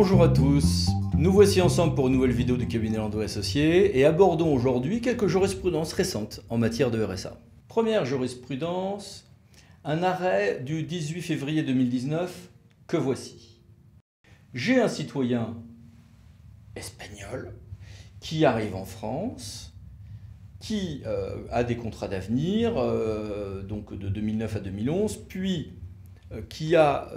Bonjour à tous, nous voici ensemble pour une nouvelle vidéo du cabinet Landau Associés et abordons aujourd'hui quelques jurisprudences récentes en matière de RSA. Première jurisprudence, un arrêt du 18 février 2019 que voici. J'ai un citoyen espagnol qui arrive en France, qui a des contrats d'avenir, donc de 2009 à 2011, puis qui a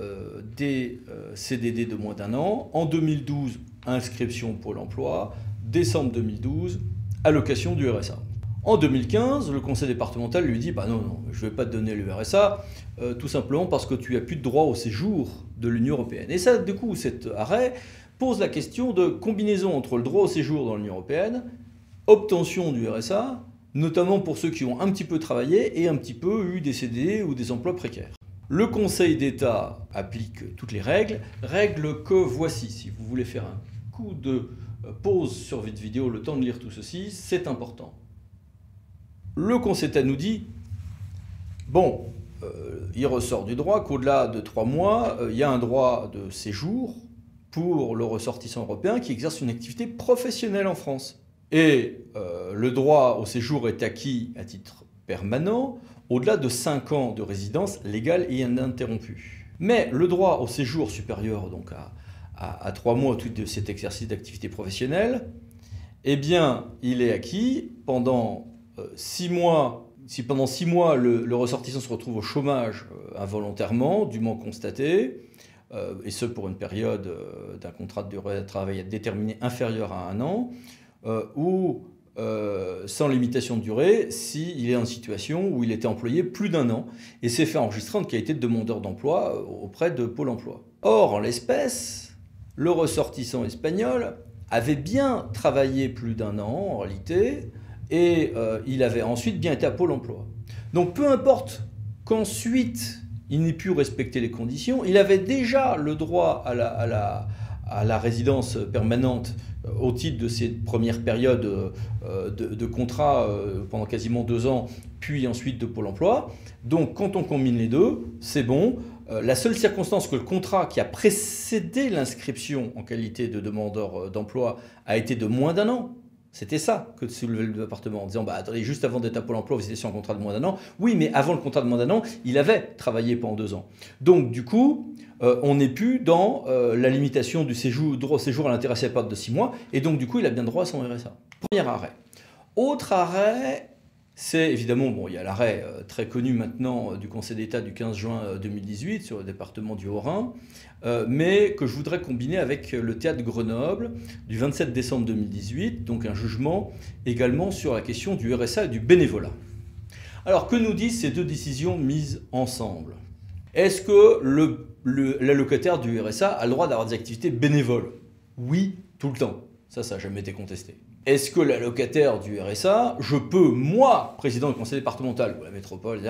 des CDD de moins d'un an. En 2012, inscription Pôle emploi. Décembre 2012, allocation du RSA. En 2015, le conseil départemental lui dit « non, je ne vais pas te donner le RSA, tout simplement parce que tu n'as plus de droit au séjour de l'Union européenne. » Et ça, du coup, cet arrêt pose la question de combinaison entre le droit au séjour dans l'Union européenne, obtention du RSA, notamment pour ceux qui ont un petit peu travaillé et un petit peu eu des CDD ou des emplois précaires. Le Conseil d'État applique toutes les règles que voici. Si vous voulez faire un coup de pause sur votre vidéo, le temps de lire tout ceci, c'est important. Le Conseil d'État nous dit, il ressort du droit qu'au-delà de 3 mois, il y a un droit de séjour pour le ressortissant européen qui exerce une activité professionnelle en France. Et le droit au séjour est acquis à titre permanent au-delà de 5 ans de résidence légale et ininterrompue. Mais le droit au séjour supérieur donc à 3 mois de cet exercice d'activité professionnelle, eh bien, il est acquis pendant 6 mois. Si pendant 6 mois, le ressortissant se retrouve au chômage involontairement, dûment constaté, et ce pour une période d'un contrat de durée de travail déterminé inférieur à 1 an, ou sans limitation de durée s'il est en situation où il était employé plus d'1 an et s'est fait enregistrer en qualité de demandeur d'emploi auprès de Pôle emploi. Or, en l'espèce, le ressortissant espagnol avait bien travaillé plus d'1 an en réalité et il avait ensuite bien été à Pôle emploi. Donc peu importe qu'ensuite il n'ait pu respecter les conditions, il avait déjà le droit à la résidence permanente au titre de ces premières périodes de contrat pendant quasiment 2 ans, puis ensuite de Pôle emploi. Donc quand on combine les deux, c'est bon. La seule circonstance que le contrat qui a précédé l'inscription en qualité de demandeur d'emploi a été de moins d'1 an. C'était ça que soulevait le département en disant attendez, juste avant d'être à Pôle emploi, vous étiez sur un contrat de moins d'1 an. Oui, mais avant le contrat de moins d'1 an, il avait travaillé pendant 2 ans. Donc du coup, on n'est plus dans la limitation du droit au séjour à l'intéressé à partir de 6 mois, et donc du coup, il a bien droit à son RSA. Premier arrêt. Autre arrêt, c'est évidemment, il y a l'arrêt très connu maintenant du Conseil d'État du 15 juin 2018 sur le département du Haut-Rhin, mais que je voudrais combiner avec le théâtre de Grenoble du 27 décembre 2018, donc un jugement également sur la question du RSA et du bénévolat. Alors, que nous disent ces deux décisions mises ensemble? Est-ce que l'allocataire du RSA a le droit d'avoir des activités bénévoles? Oui, tout le temps. Ça n'a jamais été contesté. Est-ce que l'allocataire du RSA, je peux, moi, président du conseil départemental de la métropole,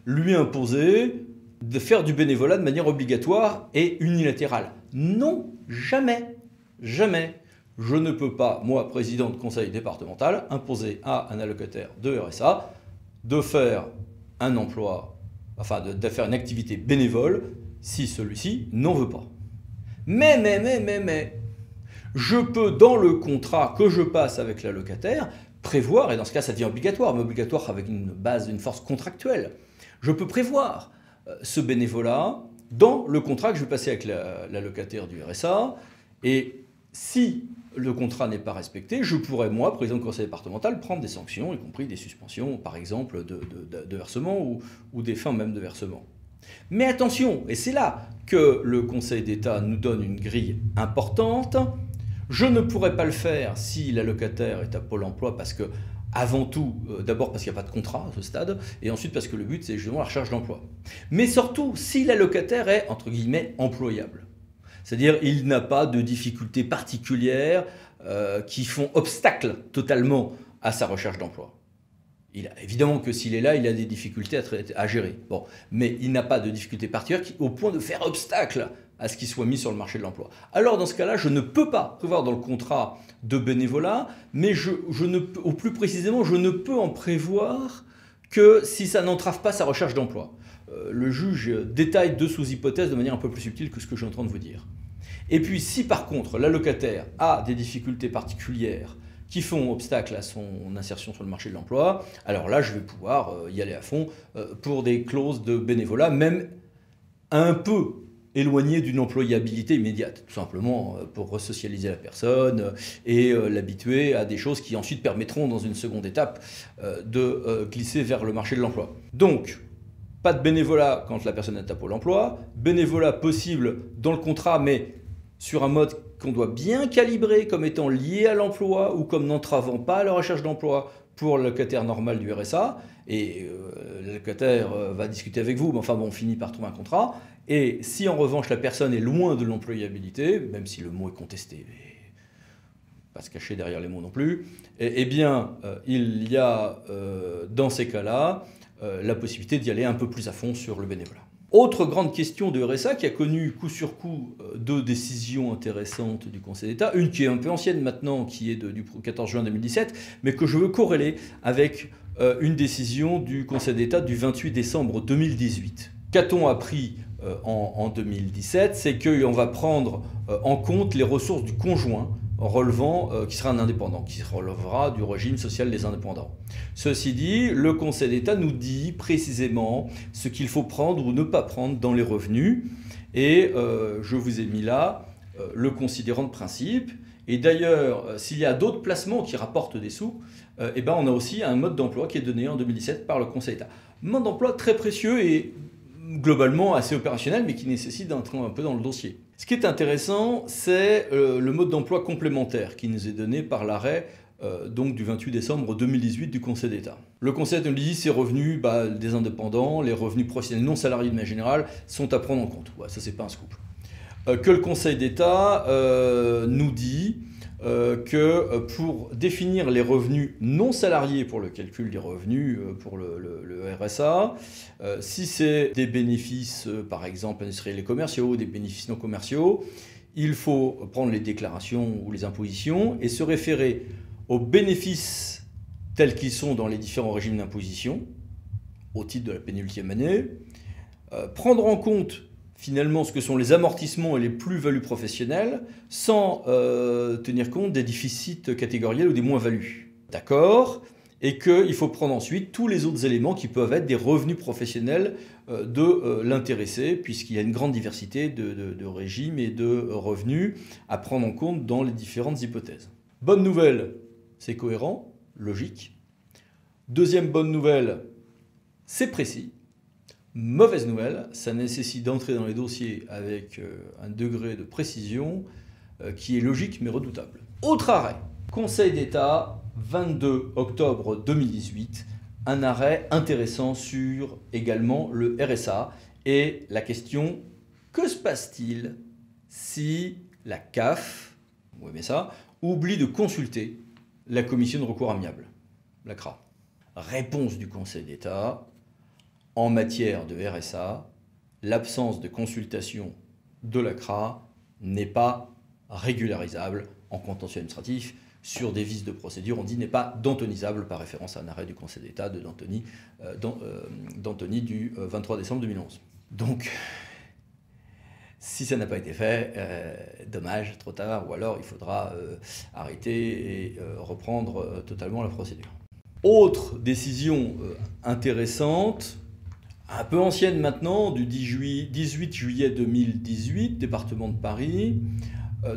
lui imposer de faire du bénévolat de manière obligatoire et unilatérale? Non, jamais. Jamais. Je ne peux pas, moi, président de conseil départemental, imposer à un allocataire de RSA de faire un emploi, enfin de faire une activité bénévole si celui-ci n'en veut pas. Mais, je peux, dans le contrat que je passe avec l'allocataire, prévoir, et dans ce cas ça devient obligatoire, mais obligatoire avec une base, une force contractuelle, je peux prévoir ce bénévolat dans le contrat que je vais passer avec l'allocataire du RSA, et si le contrat n'est pas respecté, je pourrais, moi, président du conseil départemental, prendre des sanctions, y compris des suspensions, par exemple, de versement ou des fins même de versement. Mais attention, et c'est là que le Conseil d'État nous donne une grille importante, je ne pourrais pas le faire si l'allocataire est à Pôle emploi parce que, avant tout, d'abord parce qu'il n'y a pas de contrat à ce stade, et ensuite parce que le but c'est justement la recherche d'emploi. Mais surtout, si l'allocataire est, entre guillemets, employable. C'est-à-dire il n'a pas de difficultés particulières qui font obstacle totalement à sa recherche d'emploi. Évidemment que s'il est là, il a des difficultés à gérer. Bon, mais il n'a pas de difficultés particulières au point de faire obstacle à ce qu'il soit mis sur le marché de l'emploi. Alors dans ce cas-là, je ne peux pas prévoir dans le contrat de bénévolat, mais au plus précisément, je ne peux en prévoir que si ça n'entrave pas sa recherche d'emploi. Le juge détaille 2 sous-hypothèses de manière un peu plus subtile que ce que je suis en train de vous dire. Et puis si par contre l'allocataire a des difficultés particulières qui font obstacle à son insertion sur le marché de l'emploi, alors là je vais pouvoir y aller à fond pour des clauses de bénévolat, même un peu éloignées d'une employabilité immédiate, tout simplement pour resocialiser la personne et l'habituer à des choses qui ensuite permettront dans une seconde étape de glisser vers le marché de l'emploi. Donc, pas de bénévolat quand la personne est à Pôle emploi, bénévolat possible dans le contrat, mais sur un mode qu'on doit bien calibrer comme étant lié à l'emploi ou comme n'entravant pas la recherche d'emploi pour le locataire normal du RSA. Et le locataire va discuter avec vous, mais enfin bon, on finit par trouver un contrat. Et si en revanche la personne est loin de l'employabilité, même si le mot est contesté, pas se cacher derrière les mots non plus, eh bien il y a dans ces cas-là la possibilité d'y aller un peu plus à fond sur le bénévolat. Autre grande question de RSA qui a connu coup sur coup deux décisions intéressantes du Conseil d'État, une qui est un peu ancienne maintenant, qui est du 14 juin 2017, mais que je veux corréler avec une décision du Conseil d'État du 28 décembre 2018. Qu'a-t-on appris en 2017? C'est qu'on va prendre en compte les ressources du conjoint relevant, qui sera un indépendant, qui relèvera du régime social des indépendants. Ceci dit, le Conseil d'État nous dit précisément ce qu'il faut prendre ou ne pas prendre dans les revenus. Et je vous ai mis là le considérant de principe. Et d'ailleurs, s'il y a d'autres placements qui rapportent des sous, eh ben on a aussi un mode d'emploi qui est donné en 2017 par le Conseil d'État. Mode d'emploi très précieux et globalement assez opérationnel, mais qui nécessite d'entrer un peu dans le dossier. Ce qui est intéressant, c'est le mode d'emploi complémentaire qui nous est donné par l'arrêt donc du 28 décembre 2018 du Conseil d'État. Le Conseil nous dit ces revenus des indépendants, les revenus professionnels non salariés de manière générale, sont à prendre en compte. Ouais, ça, c'est pas un scoop. Que le Conseil d'État nous dit que pour définir les revenus non salariés pour le calcul des revenus pour le RSA, si c'est des bénéfices par exemple industriels et commerciaux, des bénéfices non commerciaux, il faut prendre les déclarations ou les impositions et se référer aux bénéfices tels qu'ils sont dans les différents régimes d'imposition au titre de la pénultième année, prendre en compte finalement ce que sont les amortissements et les plus-values professionnelles sans tenir compte des déficits catégoriels ou des moins-values. D'accord? Et qu'il faut prendre ensuite tous les autres éléments qui peuvent être des revenus professionnels de l'intéressé, puisqu'il y a une grande diversité de régimes et de revenus à prendre en compte dans les différentes hypothèses. Bonne nouvelle, c'est cohérent, logique. Deuxième bonne nouvelle, c'est précis. Mauvaise nouvelle, ça nécessite d'entrer dans les dossiers avec un degré de précision qui est logique mais redoutable. Autre arrêt, Conseil d'État, 22 octobre 2018, un arrêt intéressant sur également le RSA et la question que se passe-t-il si la CAF, vous aimez ça, oublie de consulter la commission de recours amiable, la CRA. Réponse du Conseil d'État. En matière de RSA, l'absence de consultation de la CRA n'est pas régularisable en contentieux administratif. Sur des vices de procédure, on dit n'est pas dantonisable par référence à un arrêt du Conseil d'État de Dantoni du 23 décembre 2011. Donc, si ça n'a pas été fait, dommage, trop tard, ou alors il faudra arrêter et reprendre totalement la procédure. Autre décision intéressante, un peu ancienne maintenant, du 18 juillet 2018, département de Paris,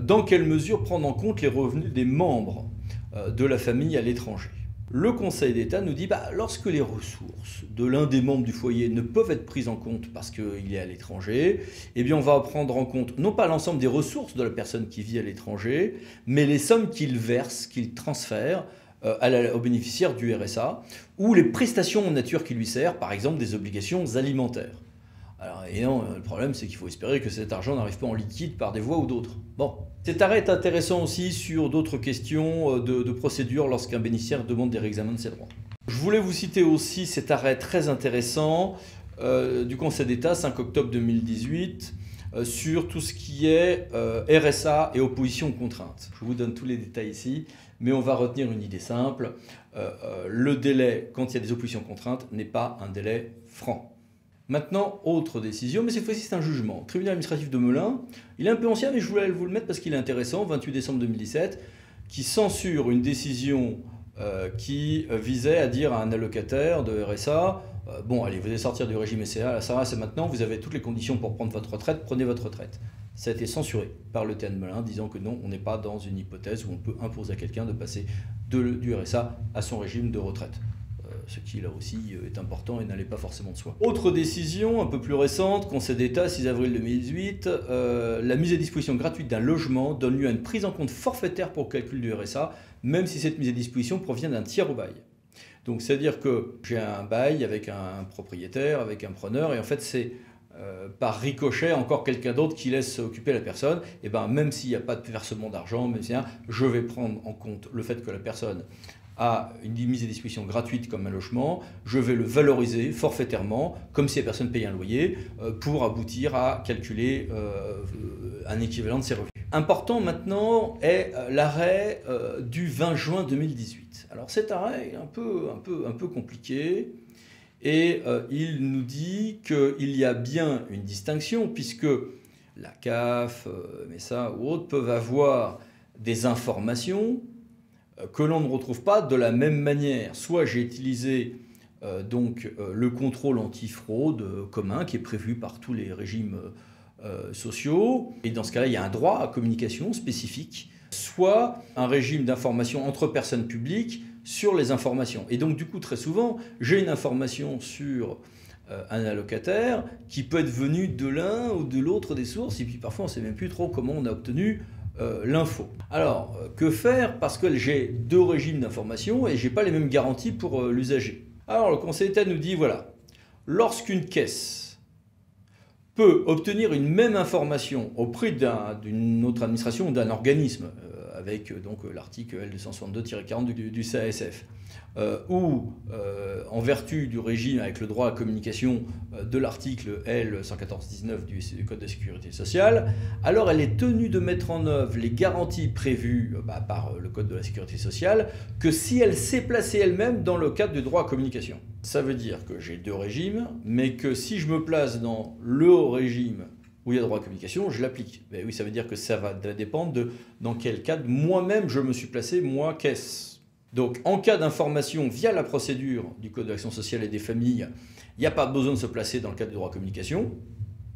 dans quelle mesure prendre en compte les revenus des membres de la famille à l'étranger. Le Conseil d'État nous dit lorsque les ressources de l'un des membres du foyer ne peuvent être prises en compte parce qu'il est à l'étranger, eh bien on va prendre en compte non pas l'ensemble des ressources de la personne qui vit à l'étranger, mais les sommes qu'il verse, qu'il transfère aux bénéficiaires du RSA, ou les prestations en nature qui lui servent, par exemple des obligations alimentaires. Alors, et non, le problème, c'est qu'il faut espérer que cet argent n'arrive pas en liquide par des voies ou d'autres. Bon. Cet arrêt est intéressant aussi sur d'autres questions de procédure lorsqu'un bénéficiaire demande des réexamens de ses droits. Je voulais vous citer aussi cet arrêt très intéressant du Conseil d'État, 5 octobre 2018, sur tout ce qui est RSA et opposition aux contraintes. Je vous donne tous les détails ici, mais on va retenir une idée simple. Le délai, quand il y a des oppositions aux contraintes, n'est pas un délai franc. Maintenant, autre décision, mais cette fois-ci c'est un jugement. Tribunal administratif de Melun, il est un peu ancien, mais je voulais vous le mettre parce qu'il est intéressant, 28 décembre 2017, qui censure une décision qui visait à dire à un allocataire de RSA, bon allez, vous allez sortir du régime SRA, c'est maintenant, vous avez toutes les conditions pour prendre votre retraite, prenez votre retraite. Ça a été censuré par le TN de Melun, disant que non, on n'est pas dans une hypothèse où on peut imposer à quelqu'un de passer du RSA à son régime de retraite. Ce qui là aussi est important et n'allait pas forcément de soi. Autre décision un peu plus récente, Conseil d'État, 6 avril 2018, la mise à disposition gratuite d'un logement donne lieu à une prise en compte forfaitaire pour le calcul du RSA, même si cette mise à disposition provient d'un tiers au bail. Donc c'est-à-dire que j'ai un bail avec un propriétaire, avec un preneur, et en fait c'est par ricochet encore quelqu'un d'autre qui laisse occuper la personne, et ben même s'il n'y a pas de versement d'argent, même si je vais prendre en compte le fait que la personne à une mise à disposition gratuite comme un logement, je vais le valoriser forfaitairement, comme si la personne payait un loyer, pour aboutir à calculer un équivalent de ses revenus. Important maintenant est l'arrêt du 20 juin 2018. Alors cet arrêt est un peu compliqué, et il nous dit qu'il y a bien une distinction, puisque la CAF, MSA ou autres peuvent avoir des informations que l'on ne retrouve pas de la même manière. Soit j'ai utilisé le contrôle antifraude commun qui est prévu par tous les régimes sociaux, et dans ce cas-là, il y a un droit à communication spécifique, soit un régime d'information entre personnes publiques sur les informations. Et donc du coup, très souvent, j'ai une information sur un allocataire qui peut être venu de l'un ou de l'autre des sources, et puis parfois on ne sait même plus trop comment on a obtenu l'info. Alors, que faire? Parce que j'ai deux régimes d'information et je n'ai pas les mêmes garanties pour l'usager. Alors, le Conseil d'État nous dit, voilà, lorsqu'une caisse peut obtenir une même information auprès d'une autre administration ou d'un organisme, avec l'article L262-40 du CASF, ou en vertu du régime avec le droit à communication de l'article L114-19 du Code de la Sécurité sociale, alors elle est tenue de mettre en œuvre les garanties prévues par le Code de la Sécurité sociale que si elle s'est placée elle-même dans le cadre du droit à communication. Ça veut dire que j'ai deux régimes, mais que si je me place dans le régime où il y a droit à communication, je l'applique. Ben oui, ça veut dire que ça va dépendre de dans quel cadre moi-même je me suis placé, moi, caisse. Donc, en cas d'information via la procédure du Code de l'action sociale et des familles, il n'y a pas besoin de se placer dans le cadre du droit à communication,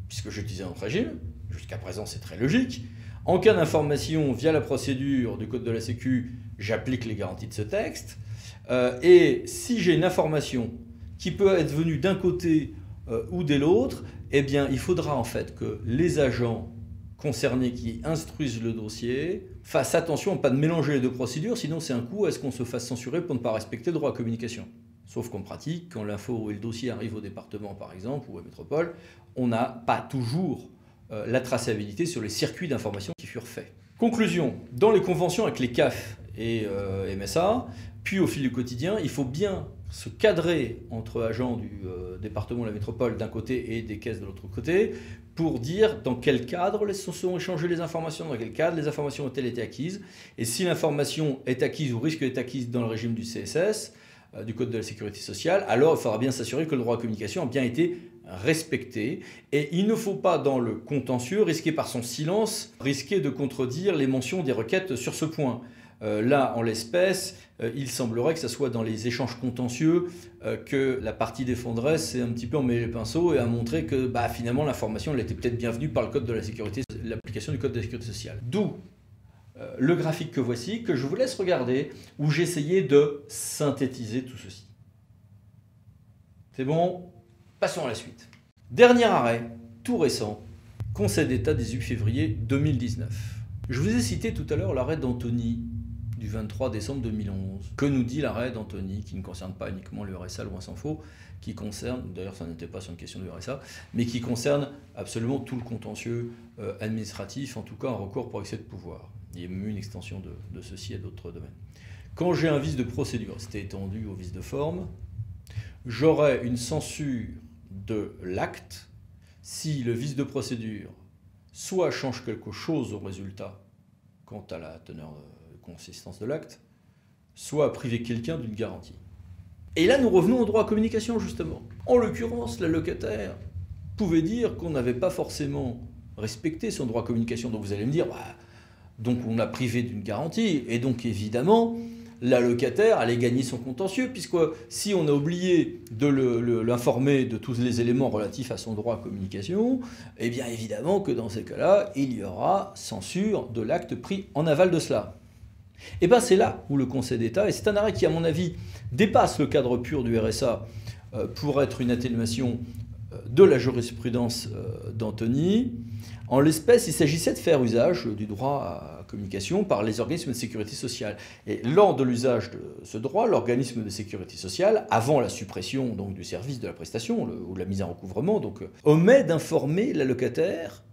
puisque j'utilisais un autre régime. Jusqu'à présent, c'est très logique. En cas d'information via la procédure du Code de la Sécu, j'applique les garanties de ce texte. Et si j'ai une information qui peut être venue d'un côté ou de l'autre, eh bien, il faudra en fait que les agents concernés qui instruisent le dossier fassent attention à ne pas mélanger les deux procédures, sinon c'est un coup à ce qu'on se fasse censurer pour ne pas respecter le droit à communication. Sauf qu'en pratique, quand l'info et le dossier arrivent au département par exemple, ou à métropole, on n'a pas toujours la traçabilité sur les circuits d'information qui furent faits. Conclusion, dans les conventions avec les CAF et MSA, puis au fil du quotidien, il faut bien se cadrer entre agents du département de la métropole d'un côté et des caisses de l'autre côté pour dire dans quel cadre se sont échangées les informations, dans quel cadre les informations ont-elles été acquises, et si l'information est acquise ou risque d'être acquise dans le régime du CSS, du Code de la Sécurité sociale, alors il faudra bien s'assurer que le droit à communication a bien été respecté, et il ne faut pas dans le contentieux risquer par son silence, risquer de contredire les mentions des requêtes sur ce point. Là, en l'espèce, il semblerait que ce soit dans les échanges contentieux que la partie défendresse s'est un petit peu emmêlé les pinceaux et a montré que finalement l'information elle était peut-être bienvenue par le Code de la Sécurité, l'application du Code de la Sécurité sociale. D'où le graphique que voici, que je vous laisse regarder, où j'ai essayé de synthétiser tout ceci. C'est bon? Passons à la suite. Dernier arrêt, tout récent, Conseil d'État 18 février 2019. Je vous ai cité tout à l'heure l'arrêt d'Antony du 23 décembre 2011. Que nous dit l'arrêt d'Antony, qui ne concerne pas uniquement le RSA, loin s'en faut, qui concerne, d'ailleurs ça n'était pas sur une question du RSA, mais qui concerne absolument tout le contentieux administratif, en tout cas un recours pour excès de pouvoir. Il y a même eu une extension de ceci à d'autres domaines. Quand j'ai un vice de procédure, c'était étendu au vice de forme, j'aurai une censure de l'acte si le vice de procédure soit change quelque chose au résultat quant à la teneur de consistance de l'acte, soit priver quelqu'un d'une garantie. Et là, nous revenons au droit à communication, justement. En l'occurrence, l'allocataire pouvait dire qu'on n'avait pas forcément respecté son droit à communication. Donc vous allez me dire, bah, donc on l'a privé d'une garantie, et donc évidemment, l'allocataire allait gagner son contentieux, puisque si on a oublié de l'informer de tous les éléments relatifs à son droit à communication, eh bien évidemment que dans ces cas-là, il y aura censure de l'acte pris en aval de cela. Et bien c'est là où le Conseil d'État, et c'est un arrêt qui à mon avis dépasse le cadre pur du RSA pour être une atténuation de la jurisprudence d'Anthony. En l'espèce, il s'agissait de faire usage du droit à communication par les organismes de sécurité sociale. Et lors de l'usage de ce droit, l'organisme de sécurité sociale, avant la suppression donc, du service de la prestation ou de la mise en recouvrement, donc, omet d'informer l'allocataire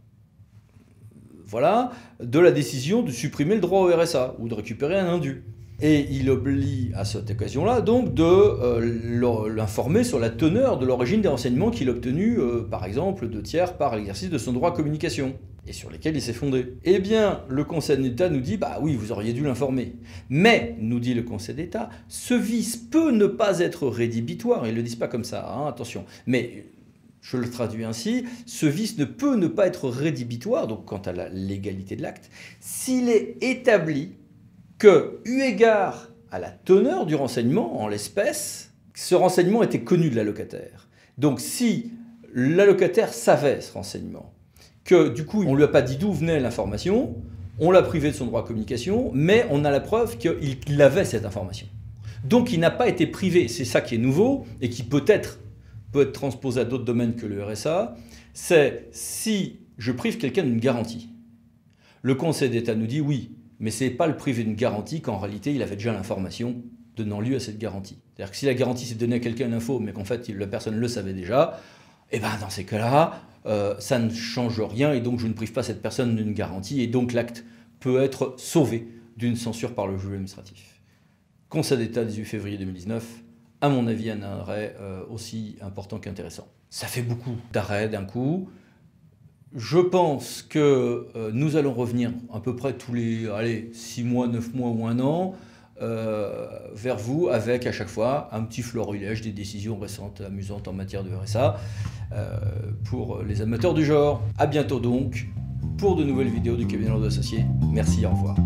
de la décision de supprimer le droit au RSA ou de récupérer un indu. Et il oublie à cette occasion-là donc de l'informer sur la teneur de l'origine des renseignements qu'il a obtenus, par exemple, de tiers par l'exercice de son droit à communication, et sur lesquels il s'est fondé. Eh bien, le Conseil d'État nous dit, bah oui, vous auriez dû l'informer. Mais, nous dit le Conseil d'État, ce vice peut ne pas être rédhibitoire. Ils ne le disent pas comme ça, hein, attention. Mais je le traduis ainsi, ce vice ne peut ne pas être rédhibitoire, donc quant à la légalité de l'acte, s'il est établi que, eu égard à la teneur du renseignement, en l'espèce, ce renseignement était connu de l'allocataire. Donc si l'allocataire savait ce renseignement, que du coup on ne lui a pas dit d'où venait l'information, on l'a privé de son droit à communication, mais on a la preuve qu'il avait cette information. Donc il n'a pas été privé, c'est ça qui est nouveau, et qui peut être transposé à d'autres domaines que le RSA, c'est si je prive quelqu'un d'une garantie. Le Conseil d'État nous dit oui, mais ce n'est pas le privé d'une garantie qu'en réalité il avait déjà l'information donnant lieu à cette garantie. C'est-à-dire que si la garantie s'est donnée à quelqu'un une info, mais qu'en fait la personne le savait déjà, et ben dans ces cas-là, ça ne change rien, et donc je ne prive pas cette personne d'une garantie, et donc l'acte peut être sauvé d'une censure par le juge administratif. Conseil d'État 18 février 2019, à mon avis un arrêt aussi important qu'intéressant. Ça fait beaucoup d'arrêts d'un coup. Je pense que nous allons revenir à peu près tous les 6 mois, 9 mois ou 1 an vers vous avec à chaque fois un petit florilège des décisions récentes amusantes en matière de RSA pour les amateurs du genre. À bientôt donc pour de nouvelles vidéos du cabinet de Associés. Merci, au revoir.